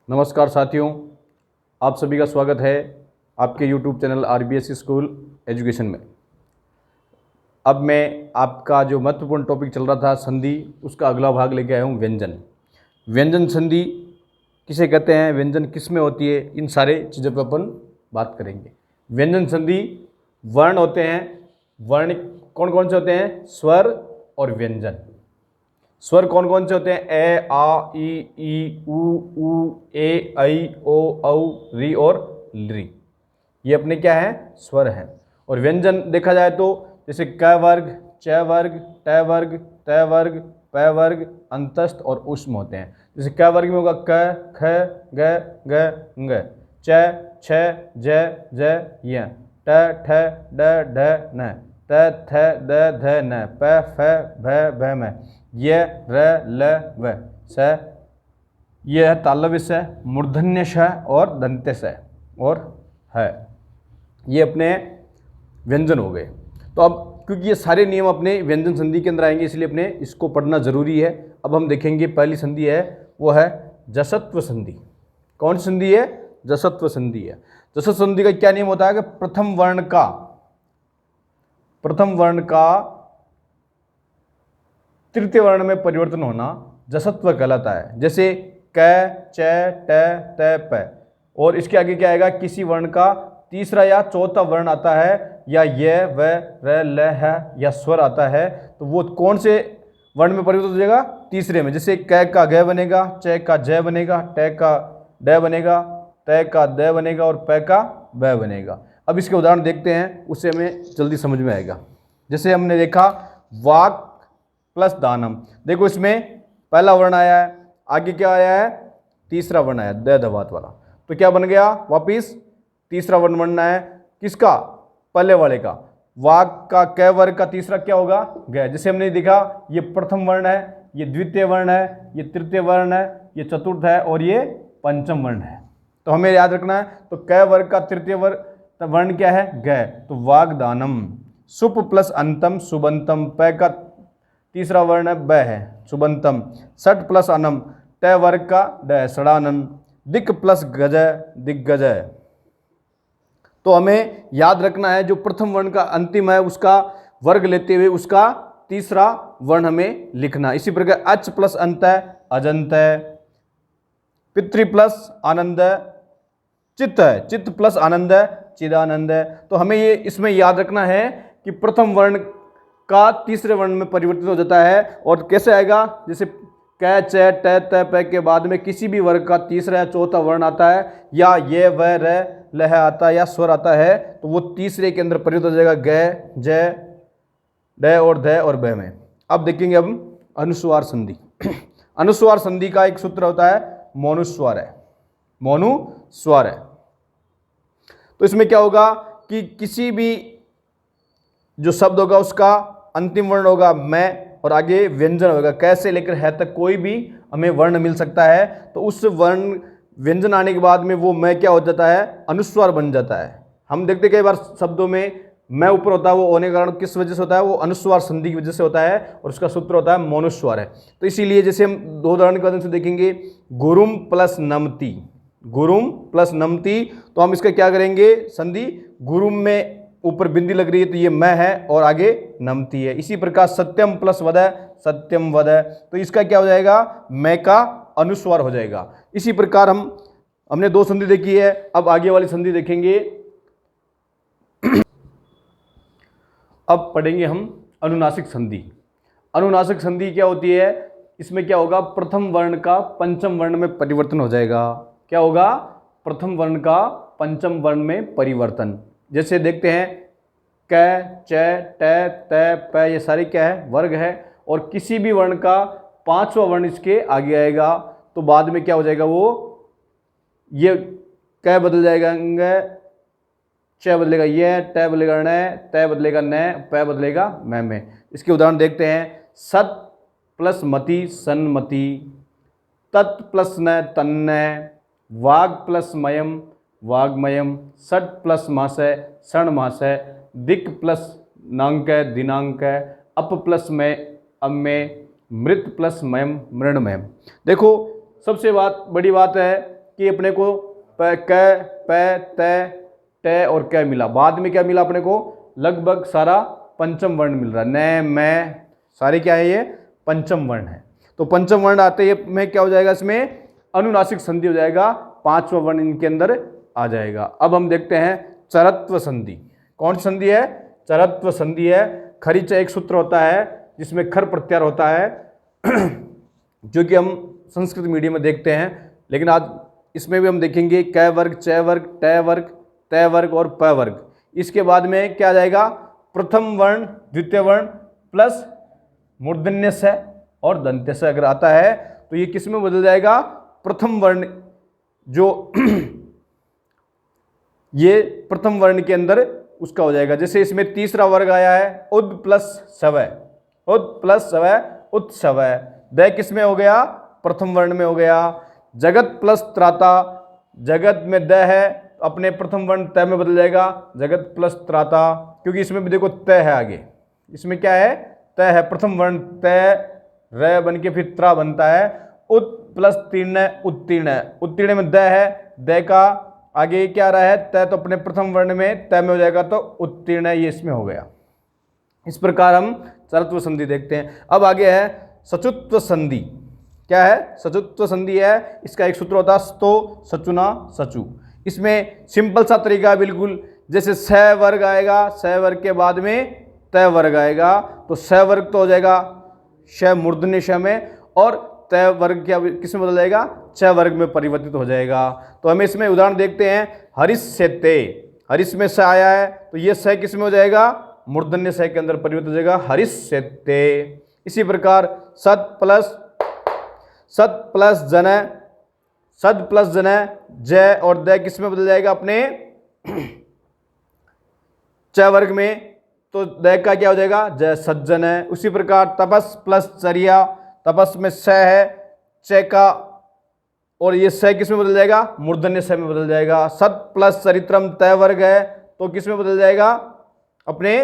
नमस्कार साथियों, आप सभी का स्वागत है आपके YouTube channel RBSC school education में। अब मैं आपका जो महत्वपूर्ण टॉपिक चल रहा था संधि, उसका अगला भाग लेके आया हूँ व्यंजन। व्यंजन संधि किसे कहते हैं, व्यंजन किस में होती है, इन सारे चीज़ों पर अपन बात करेंगे। व्यंजन संधि वर्ण होते हैं। वर्ण कौन कौन से होते हैं? स्वर और व्यंजन। स्वर कौन कौन से होते हैं? ए, आ, ई, ऊ, ए, ऐ, ओ, औ, री और ली। ये अपने क्या है? स्वर हैं। और व्यंजन देखा जाए तो जैसे क वर्ग, च वर्ग, ट वर्ग, त वर्ग, प वर्ग, अंतस्थ और ऊष्म होते हैं। जैसे क वर्ग में होगा क, ख, ग, ग, च, छ, ज, य, ट, ठ, ड, ढ, न, त, थ, द, ध, न, प, फ, भ, भ, म, य, र, ल, व, स। यह है तालव्य स, मूर्धन्य श और दंत्य स और है। ये अपने व्यंजन हो गए। तो अब क्योंकि ये सारे नियम अपने व्यंजन संधि के अंदर आएंगे, इसलिए अपने इसको पढ़ना जरूरी है। अब हम देखेंगे पहली संधि है, वो है जसत्व संधि। कौन सी संधि है? जसत्व संधि है। जसत्व संधि का क्या नियम होता है कि प्रथम वर्ण का तृतीय वर्ण में परिवर्तन होना जसत्व कहलाता है। जैसे क, च, ट, त, प। और इसके आगे क्या आएगा? किसी वर्ण का तीसरा या चौथा वर्ण आता है, या य, व, र, ल, ह या स्वर आता है, तो वो कौन से वर्ण में परिवर्तन हो जाएगा? तीसरे में। जैसे क का ग बनेगा, च का ज बनेगा, ट का ड बनेगा, त का द बनेगा और प का ब बनेगा। अब इसके उदाहरण देखते हैं, उससे हमें जल्दी समझ में आएगा। जैसे हमने देखा वाक प्लस दानम। देखो इसमें पहला वर्ण आया है, आगे क्या आया है? तीसरा वर्ण आया, द दवात वाला। तो क्या बन गया? वापिस तीसरा वर्ण बनना है। किसका? पहले वाले का। वाक का क वर्ग का तीसरा क्या होगा? ग। जैसे हमने देखा ये प्रथम वर्ण है, ये द्वितीय वर्ण है, ये तृतीय वर्ण है, ये चतुर्थ है और ये पंचम वर्ण है। तो हमें याद रखना है। तो क वर्ग का तृतीय वर्ण क्या है? ग। तो वागदानम। सुप प्लस अंतम सुबंतम। प का तीसरा वर्ण ब है, सुबंतम। सट प्लस अनम, ट वर्ग का ड, सड़ानन। दिक प्लस गज, दिग्गजय। तो हमें याद रखना है जो प्रथम वर्ण का अंतिम है उसका वर्ग लेते हुए उसका तीसरा वर्ण हमें लिखना। इसी प्रकार अच प्लस अंत, अजंत। पितृ प्लस आनंद, चित्त है, चित्त प्लस आनंद, चिदानंद। तो हमें ये इसमें याद रखना है कि प्रथम वर्ण का तीसरे वर्ण में परिवर्तित हो जाता है। और कैसे आएगा? जैसे क, च, ट, त, प के बाद में किसी भी वर्ग का तीसरा या चौथा वर्ण आता है, या ये, व, र, लह आता है या स्वर आता है, तो वो तीसरे के अंदर परिवर्तित हो जाएगा ग, ज, ड और ध और ब में। अब देखेंगे हम अनुस्वार संधि। अनुस्वार संधि का एक सूत्र होता है मोनुस्वार है, मोनुस्वार है। तो इसमें क्या होगा कि किसी भी जो शब्द होगा उसका अंतिम वर्ण होगा मैं, और आगे व्यंजन होगा। कैसे लेकर है तक कोई भी हमें वर्ण मिल सकता है। तो उस वर्ण व्यंजन आने के बाद में वो मैं क्या हो जाता है? अनुस्वार बन जाता है। हम देखते कई बार शब्दों में मैं ऊपर होता है, वो होने के कारण किस वजह से होता है? वो अनुस्वार संधि की वजह से होता है, और उसका सूत्र होता है मोनुस्वार है। तो इसीलिए जैसे हम दो उदाहरण के माध्यम से देखेंगे, गुरुम प्लस नमति, गुरुम प्लस नमति। तो हम इसका क्या करेंगे? संधि। गुरुम में ऊपर बिंदी लग रही है तो ये मैं है और आगे नमती है। इसी प्रकार सत्यम प्लस वद, सत्यम वद। तो इसका क्या हो जाएगा? मैं का अनुस्वार हो जाएगा। इसी प्रकार हमने दो संधि देखी है, अब आगे वाली संधि देखेंगे। अब पढ़ेंगे हम अनुनासिक संधि। अनुनासिक संधि क्या होती है? इसमें क्या होगा? प्रथम वर्ण का पंचम वर्ण में परिवर्तन हो जाएगा। क्या होगा? प्रथम वर्ण का पंचम वर्ण में परिवर्तन। जैसे देखते हैं क, च, ट, त, प, ये सारे क्या है? वर्ग है। और किसी भी वर्ण का पांचवा वर्ण इसके आगे आएगा तो बाद में क्या हो जाएगा? वो ये क बदल जाएगा अंग, च बदलेगा ये, ट बदलेगा न, त बदलेगा न, प बदलेगा में। इसके उदाहरण देखते हैं। सत प्लस मति, सन्मति। तत् प्लस न, तन्न। वाग प्लस मयम, वाग्मयम। सट प्लस मासय, सणमासय। दिक् प्लस नांक, दिनांक। अप प्लस में, अम्मे। मृत प्लस मयम, मृणमयम। देखो सबसे बड़ी बात है कि अपने को क, प, त, ट और क मिला। बाद में क्या मिला अपने को? लगभग सारा पंचम वर्ण मिल रहा है। न, मैं, सारे क्या है? ये पंचम वर्ण है। तो पंचम वर्ण आते ही में क्या हो जाएगा? इसमें अनुनासिक संधि हो जाएगा, पांचवा वर्ण इनके अंदर आ जाएगा। अब हम देखते हैं चरत्व संधि। कौन सी संधि है? चरत्व संधि है। खरी च एक सूत्र होता है जिसमें खर प्रत्यार होता है जो कि हम संस्कृत मीडियम में देखते हैं, लेकिन आज इसमें भी हम देखेंगे क वर्ग, च वर्ग, ट वर्ग, त वर्ग और प वर्ग। इसके बाद में क्या आ जाएगा? प्रथम वर्ण, द्वितीय वर्ण प्लस मूर्धन्य स और दंत्य स अगर आता है तो ये किस में बदल जाएगा? प्रथम वर्ण, जो ये प्रथम वर्ण के अंदर उसका हो जाएगा। जैसे इसमें तीसरा वर्ग आया है उद प्लस सवय, उद प्लस सवय, उत्सवय। द किस में हो गया? प्रथम वर्ण में हो गया। जगत प्लस त्राता, जगत में द है, अपने प्रथम वर्ण त में बदल जाएगा, जगत प्लस त्राता, क्योंकि इसमें भी देखो त है आगे। इसमें क्या है? त है, प्रथम वर्ण त, र बन के फिर त्रा बनता है। उत प्लस तीर्ण, उत्तीर्ण, उत्तीर्ण में द है, द का आगे क्या आ रहा है? त, तो अपने प्रथम वर्ण में त में हो जाएगा तो उत्तीर्ण, ये इसमें हो गया। इस प्रकार हम चरत्व संधि देखते हैं। अब आगे है सचुत्व संधि। क्या है? सचुत्व संधि है। इसका एक सूत्र होता है स्तो, सचुना, सचु। इसमें सिंपल सा तरीका है बिल्कुल। जैसे स वर्ग आएगा, स वर्ग के बाद में त वर्ग आएगा, तो स वर्ग तो हो जाएगा श मूर्धन्य श में, और त वर्ग क्या किस में बदल जाएगा? च वर्ग में परिवर्तित हो जाएगा। तो हमें इसमें उदाहरण देखते हैं। हरिश से ते, हरिश में स आया है तो ये स किस में हो जाएगा? मूर्धन्य स के अंदर परिवर्तित हो जाएगा, हरिश से ते। इसी प्रकार सत प्लस जन, सद प्लस जन, जय और द किस में बदल जाएगा? अपने च वर्ग में, तो द का क्या हो जाएगा? जय सज्जन है। उसी प्रकार तपस प्लस चर्या, तपस में स है, च का, और ये स किस में बदल जाएगा? मूर्धन्य स में बदल जाएगा। सत प्लस चरित्रम त वर्ग है, तो किस में बदल जाएगा? अपने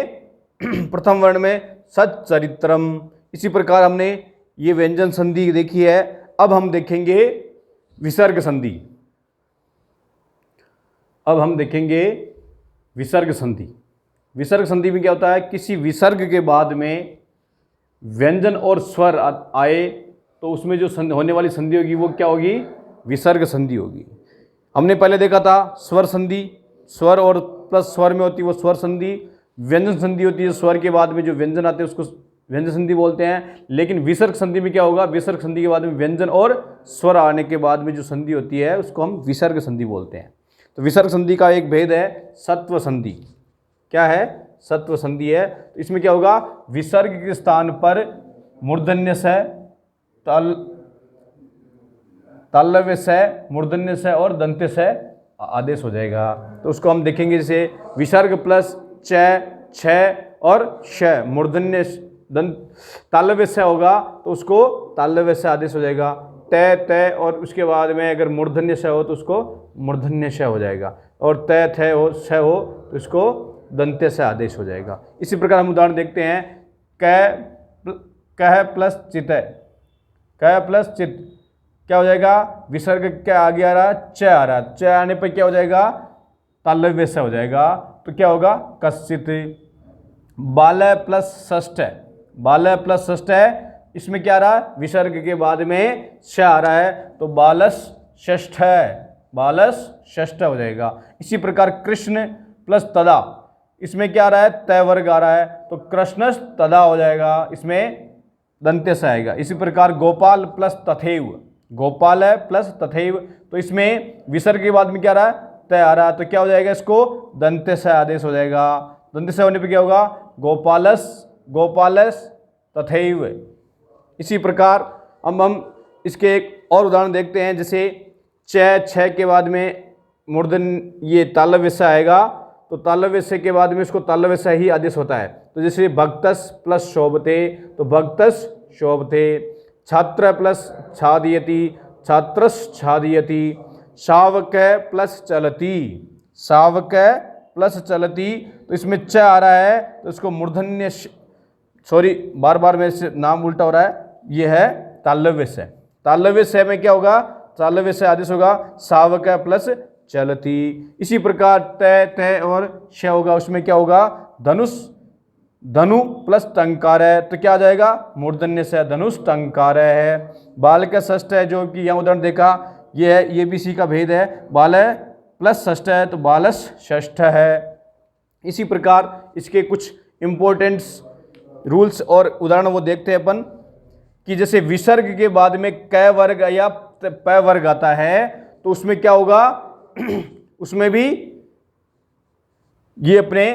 प्रथम वर्ण में, सच्चरित्रम। इसी प्रकार हमने ये व्यंजन संधि देखी है। अब हम देखेंगे विसर्ग संधि। अब हम देखेंगे विसर्ग संधि। विसर्ग संधि में क्या होता है? किसी विसर्ग के बाद में व्यंजन और स्वर आए तो उसमें जो होने वाली संधि होगी वो क्या होगी? विसर्ग संधि होगी। हमने पहले देखा था स्वर संधि, स्वर और प्लस स्वर में होती है वो स्वर संधि। व्यंजन संधि होती है स्वर के बाद में जो व्यंजन आते हैं उसको व्यंजन संधि बोलते हैं। लेकिन विसर्ग संधि में क्या होगा? विसर्ग संधि के बाद में व्यंजन और स्वर आने के बाद में जो संधि होती है उसको हम विसर्ग संधि बोलते हैं। तो विसर्ग संधि का एक भेद है सत्व संधि। क्या है? सत्व संधि है। तो इसमें क्या होगा? विसर्ग के स्थान पर मूर्धन्य स, तालव्य स, मूर्धन्य स और दंत्य स आदेश हो जाएगा। तो उसको हम देखेंगे। जैसे विसर्ग प्लस च, छ और श, मूर्धन्य दंत, तालव्य स होगा तो उसको तालव्य स आदेश हो जाएगा। त, त और उसके बाद में अगर मूर्धन्य स हो तो उसको मूर्धन्य श हो जाएगा, और त, थ हो, श हो तो इसको दंत्य से आदेश हो जाएगा। इसी प्रकार हम उदाहरण देखते हैं। कह प्लस चित, कह प्लस चित क्या हो जाएगा? विसर्ग क्या आगे आ रहा है? च आ रहा है। च आने पर क्या हो जाएगा? तालव्य से हो जाएगा। तो क्या होगा? कश्चित। बालय प्लस षष्ठ, बालय प्लस षष्ठ है। इसमें क्या आ रहा है? विसर्ग के बाद में श आ रहा है तो बालस षष्ठ है, बालस षष्ठ हो जाएगा। इसी प्रकार कृष्ण प्लस तदा, इसमें क्या आ रहा है? तय वर्ग आ रहा है तो कृष्णस तदा हो जाएगा, इसमें दंत्य से आएगा। इसी प्रकार गोपाल प्लस तथैव, गोपाल है प्लस तथैव, तो इसमें विसर्ग के बाद में क्या आ रहा है? तय आ रहा है तो क्या हो जाएगा? इसको दंत्य से आदेश हो जाएगा। दंत्य से होने पर क्या होगा? गोपालस, गोपालस तथैव। इसी प्रकार हम इसके एक और उदाहरण देखते हैं। जैसे च, छ के बाद में मूर्धन्य ये तालव्य से आएगा तो तालव्य से के बाद में इसको तालव्य से ही आदेश होता है। तो जैसे भक्तस प्लस शोभते तो भक्तस शोभते। छात्र प्लस छादयति, छात्रस छादयति। शावक प्लस चलती, शावक प्लस चलती, तो इसमें च आ रहा है तो इसको मूर्धन्य, सॉरी बार बार मेरे से नाम उल्टा हो रहा है, ये है तालव्य से। तालव्य से में क्या होगा? चालव्य से आदेश होगा शावक प्लस चलती। इसी प्रकार तय तय और श होगा, उसमें क्या होगा धनुष धनु प्लस टंकार है, तो क्या आ जाएगा मूर्धन्य से धनुष टंकार है। बाल का षष्ठ है, जो कि यहाँ उदाहरण देखा ये है, ये भी इसी का भेद है, बाल प्लस षष्ठ है तो बालस षष्ठ है। इसी प्रकार इसके कुछ इंपॉर्टेंट्स रूल्स और उदाहरण वो देखते हैं अपन कि जैसे विसर्ग के बाद में क वर्ग या प वर्ग आता है तो उसमें क्या होगा उसमें भी ये अपने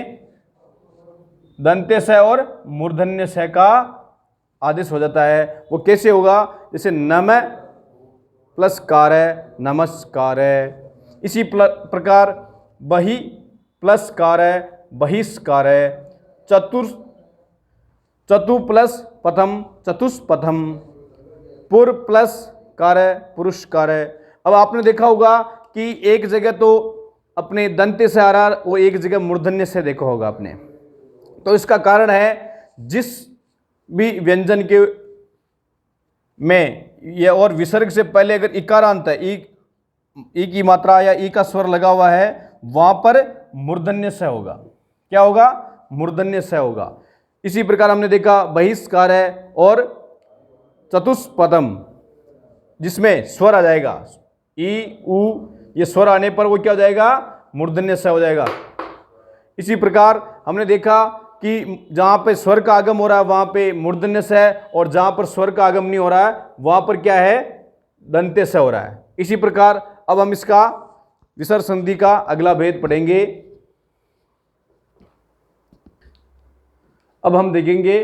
दंत्य स और मूर्धन्य स का आदेश हो जाता है। वो कैसे होगा, जैसे नम प्लस कार है नमस्कार है। इसी प्रकार बहि प्लस कार है बहिष्कार है। चतु प्लस पथम चतुष्पथम। पुर प्लस कार है पुरुषकार है। अब आपने देखा होगा कि एक जगह तो अपने दंत्य से आ रहा वो एक जगह मूर्धन्य से देखा होगा आपने, तो इसका कारण है जिस भी व्यंजन के में ये और विसर्ग से पहले अगर इकारांत है ई की मात्रा या ई का स्वर लगा हुआ है वहां पर मूर्धन्य से होगा। क्या होगा मूर्धन्य से होगा। इसी प्रकार हमने देखा बहिष्कार है और चतुष्पदम जिसमें स्वर आ जाएगा ई उ, ये स्वर आने पर वो क्या हो जाएगा मूर्धन्य से हो जाएगा। इसी प्रकार हमने देखा कि जहाँ पे स्वर का आगम हो रहा है वहाँ पे मूर्धन्य से है और जहाँ पर स्वर का आगम नहीं हो रहा है वहाँ पर क्या है दंत्य से हो रहा है। इसी प्रकार अब हम इसका विसर्ग संधि का अगला भेद पढ़ेंगे। अब हम देखेंगे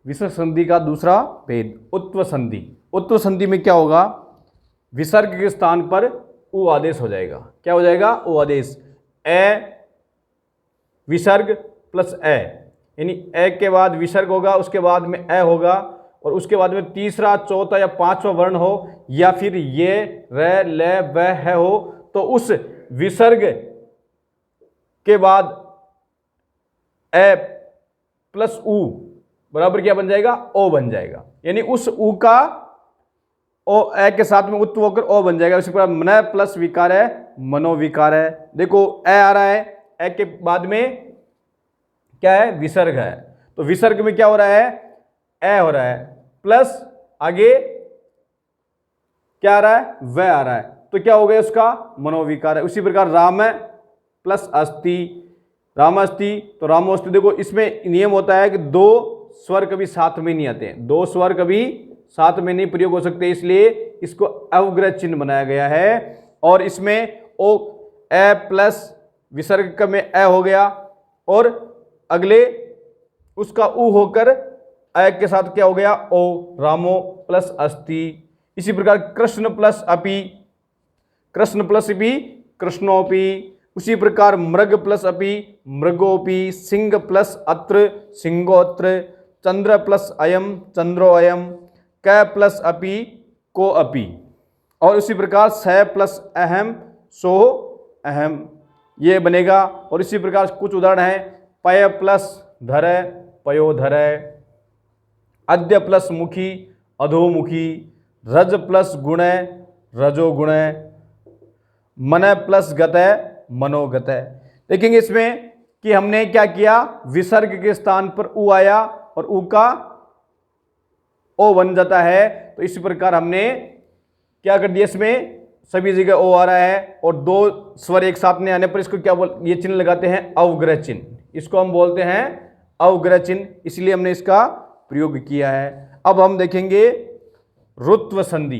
विसर्ग संधि का दूसरा भेद उत्व संधि। उत्व संधि में क्या होगा, विसर्ग के स्थान पर उ आदेश हो जाएगा। क्या हो जाएगा उ आदेश। ए विसर्ग प्लस ए, यानी ए के बाद विसर्ग होगा उसके बाद में ए होगा और उसके बाद में तीसरा चौथा या पांचवा वर्ण हो या फिर ये र ल व है हो तो उस विसर्ग के बाद ए प्लस उ बराबर क्या बन जाएगा ओ बन जाएगा। यानी उस उ का ओ ए के साथ में उत्व होकर ओ बन जाएगा। इसी प्रकार मन प्लस विकार है मनोविकार है। देखो ए आ रहा है, ए के बाद में क्या है विसर्ग है, तो विसर्ग में क्या हो रहा है ए हो रहा है प्लस आगे क्या आ रहा है वह आ रहा है, तो क्या हो गया उसका मनोविकार है। उसी प्रकार राम प्लस अस्ति, राम अस्ति तो रामो अस्ति। देखो इसमें नियम होता है कि दो स्वर कभी साथ में नहीं आते हैं, दो स्वर कभी साथ में नहीं प्रयोग हो सकते, इसलिए इसको अवग्रह चिन्ह बनाया गया है। और इसमें ओ ए प्लस विसर्ग का में ए हो गया और अगले उसका उ होकर ए के साथ क्या हो गया ओ, रामो प्लस अस्ति। इसी प्रकार कृष्ण प्लस अपि, कृष्ण प्लस अपि कृष्णोपि। उसी प्रकार मृग प्लस अपि मृगोपि। सिंह प्लस अत्र सिंहोत्र। चंद्र प्लस अयम चंद्रो अयम। क प्लस अपि को अपि। और उसी प्रकार स प्लस अहम सो अहम, ये बनेगा। और इसी प्रकार कुछ उदाहरण है पय प्लस धर पयोधर। अद्य प्लस मुखी अधोमुखी। रज प्लस गुण रजो गुण। मन प्लस गत मनोगत। देखेंगे इसमें कि हमने क्या किया, विसर्ग के स्थान पर उ आया और उ का ओ बन जाता है, तो इसी प्रकार हमने क्या कर दिया, इसमें सभी जगह ओ आ रहा है और दो स्वर एक साथ में आने पर इसको क्या ये चिन्ह लगाते हैं अवग्रह चिन्ह। इसको हम बोलते हैं अवग्रह चिन्ह, इसलिए हमने इसका प्रयोग किया है। अब हम देखेंगे रुत्व संधि।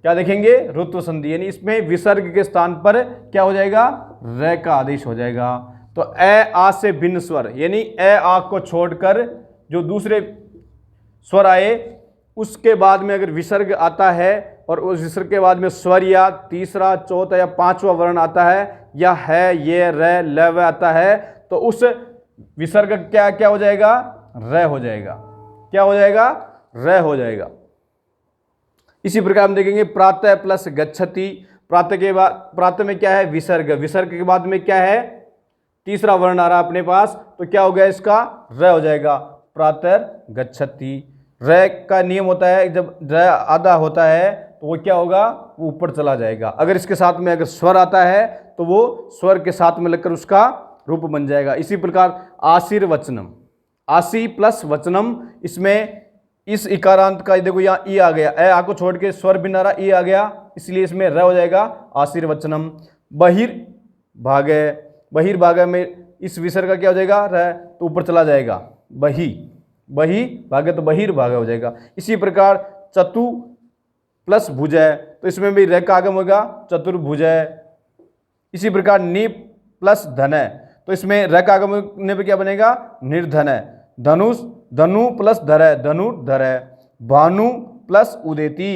क्या देखेंगे रुत्व संधि, यानी इसमें विसर्ग के स्थान पर क्या हो जाएगा र का आदेश हो जाएगा। तो ए आ से भिन्न स्वर, यानी ए आ को छोड़कर जो दूसरे स्वर आए उसके बाद में अगर विसर्ग आता है और उस विसर्ग के बाद में स्वर या तीसरा चौथा या पांचवा वर्ण आता है या है ये र ल व आता है, तो उस विसर्ग क्या क्या हो जाएगा र हो जाएगा। क्या हो जाएगा र हो जाएगा। इसी प्रकार हम देखेंगे प्रातः प्लस गच्छति। प्रातः के बाद प्रातः में क्या है विसर्ग, विसर्ग के बाद में क्या है तीसरा वर्ण आ रहा है अपने पास, तो क्या हो गया इसका र हो जाएगा प्रातः गच्छति। र का नियम होता है जब र आधा होता है तो वो क्या होगा, वो ऊपर चला जाएगा। अगर इसके साथ में अगर स्वर आता है तो वो स्वर के साथ में लगकर उसका रूप बन जाएगा। इसी प्रकार आशीर्वचनम, आशी प्लस वचनम, इसमें इस इकारांत का देखो यहाँ ई आ गया, ए आ को छोड़ के स्वर बिना रहा, ई आ गया, इसलिए इसमें र हो जाएगा आशीर्वचनम। बहिर्भागे, बहिर्भागे में इस विसर्ग का क्या हो जाएगा, र, तो ऊपर चला जाएगा, बही, बही भागे तो बहिर्भागे हो जाएगा। इसी प्रकार चतु प्लस भुजय, तो इसमें भी र का आगम होगा चतुर्भुजय। इसी प्रकार नि प्लस धनय, तो इसमें र का आगम होने पे क्या बनेगा, निर्धनय। धनुष, धनु प्लस धरय, धनुर्धरय। भानु प्लस उदेति,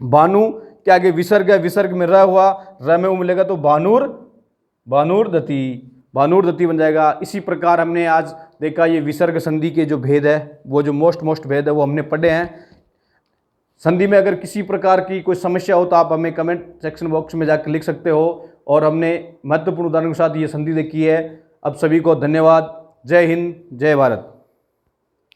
भानु के आगे विसर्ग है, विसर्ग में र हुआ, र में उ मिलेगा तो भानुर, भानुर्दति, भानुर्दति बन जाएगा। इसी प्रकार हमने आज देखा ये विसर्ग संधि के जो भेद है, वो जो मोस्ट भेद है वो हमने पढ़े हैं। संधि में अगर किसी प्रकार की कोई समस्या हो तो आप हमें कमेंट सेक्शन बॉक्स में जाकर लिख सकते हो। और हमने महत्वपूर्ण उदाहरण के साथ ये संधि देखी है। अब सभी को धन्यवाद। जय हिंद, जय भारत।